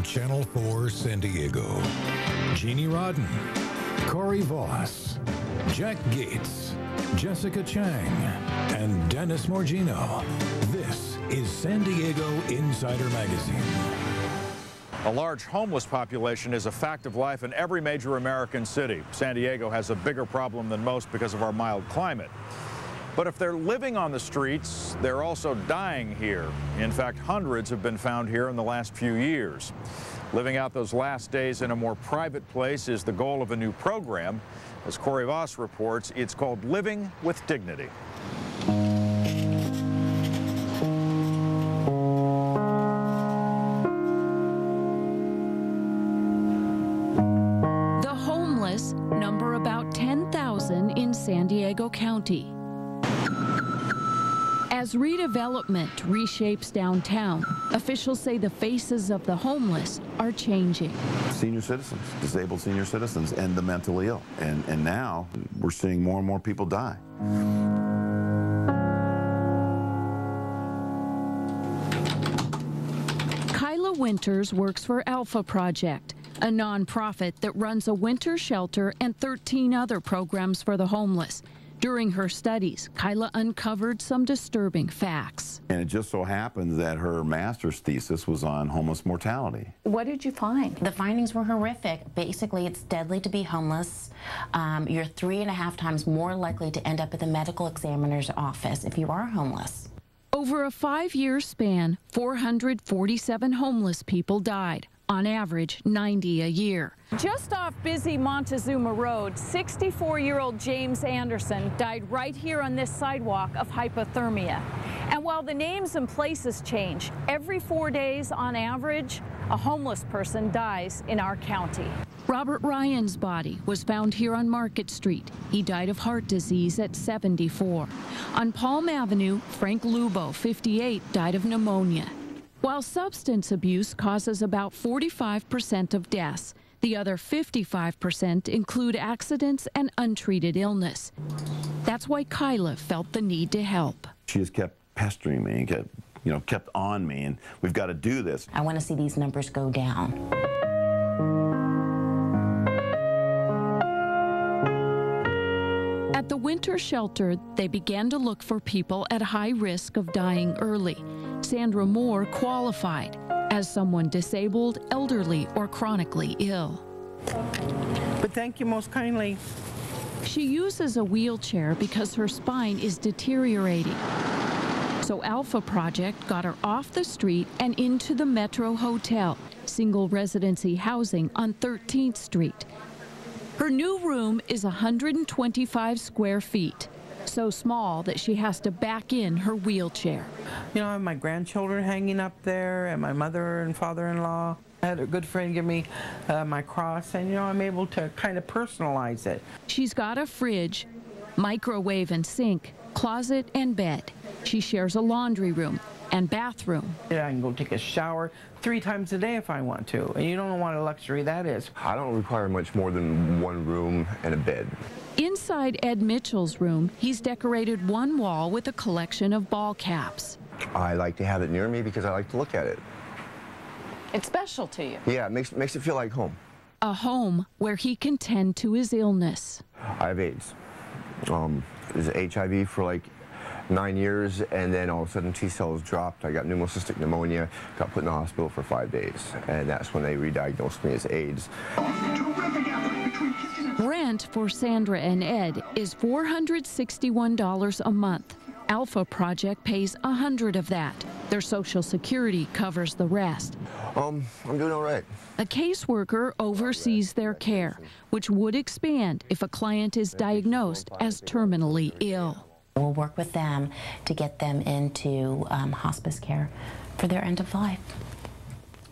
from Channel 4 San Diego. Jeannie Rodden, Corey Voss, Jack Gates, Jessica Chang, and Dennis Morgino. This is San Diego Insider Magazine. A large homeless population is a fact of life in every major American city. San Diego has a bigger problem than most because of our mild climate. But if they're living on the streets, they're also dying here. In fact, hundreds have been found here in the last few years. Living out those last days in a more private place is the goal of a new program. As Corey Voss reports, it's called Living with Dignity. The homeless number about 10,000 in San Diego County. As redevelopment reshapes downtown, officials say the faces of the homeless are changing. Senior citizens, disabled senior citizens, and the mentally ill. And now we're seeing more and more people die. Kyla Winters works for Alpha Project, a nonprofit that runs a winter shelter and 13 other programs for the homeless. During her studies, Kyla uncovered some disturbing facts. And it just so happens that her master's thesis was on homeless mortality. What did you find? The findings were horrific. Basically, it's deadly to be homeless. You're 3.5 times more likely to end up at the medical examiner's office if you are homeless. Over a 5-year span, 447 homeless people died. On average, 90 a year. Just off busy Montezuma Road, 64-year-old James Anderson died right here on this sidewalk of hypothermia. And while the names and places change, every 4 days on average, a homeless person dies in our county. Robert Ryan's body was found here on Market Street. He died of heart disease at 74. On Palm Avenue, Frank Lubo, 58, died of pneumonia. While substance abuse causes about 45% of deaths, the other 55% include accidents and untreated illness. That's why Kyla felt the need to help. She has kept pestering me and kept on me, and we've got to do this. I want to see these numbers go down. At the winter shelter, they began to look for people at high risk of dying early. Sandra Moore qualified as someone disabled, elderly, or chronically ill. But thank you most kindly. She uses a wheelchair because her spine is deteriorating. So Alpha Project got her off the street and into the Metro Hotel, single residency housing on 13th Street. Her new room is 125 square feet. So small that she has to back in her wheelchair. You know, I have my grandchildren hanging up there and my mother and father-in-law. I had a good friend give me my cross, and I'm able to kind of personalize it. She's got a fridge, microwave and sink, closet and bed. She shares a laundry room and bathroom. Yeah, I can go take a shower 3 times a day if I want to, and you don't know what a luxury that is. I don't require much more than one room and a bed. Inside Ed Mitchell's room, he's decorated one wall with a collection of ball caps. I like to have it near me because I like to look at it. It's special to you. Yeah, it makes it feel like home. A home where he can tend to his illness. I have AIDS. It was HIV for like 9 years, and then all of a sudden T-cells dropped. I got pneumocystic pneumonia, got put in the hospital for 5 days, and that's when they re-diagnosed me as AIDS. Rent for Sandra and Ed is $461 a month. Alpha Project pays $100 of that. Their Social Security covers the rest. I'm doing all right. A caseworker oversees their care, which would expand if a client is diagnosed as terminally ill. We'll work with them to get them into hospice care for their end of life.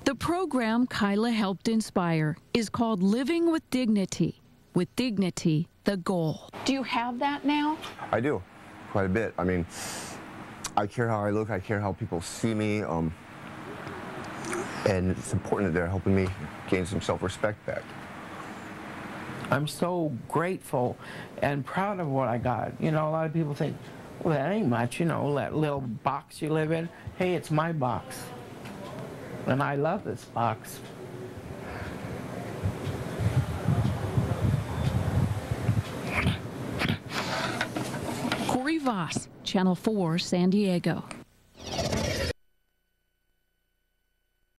The program Kyla helped inspire is called Living with Dignity. With dignity, the goal. Do you have that now? I do, quite a bit. I mean, I care how I look, I care how people see me, and it's important that they're helping me gain some self-respect back. I'm so grateful and proud of what I got. A lot of people think, well, that ain't much, that little box you live in. Hey, it's my box. And I love this box. Voss, Channel 4, San Diego.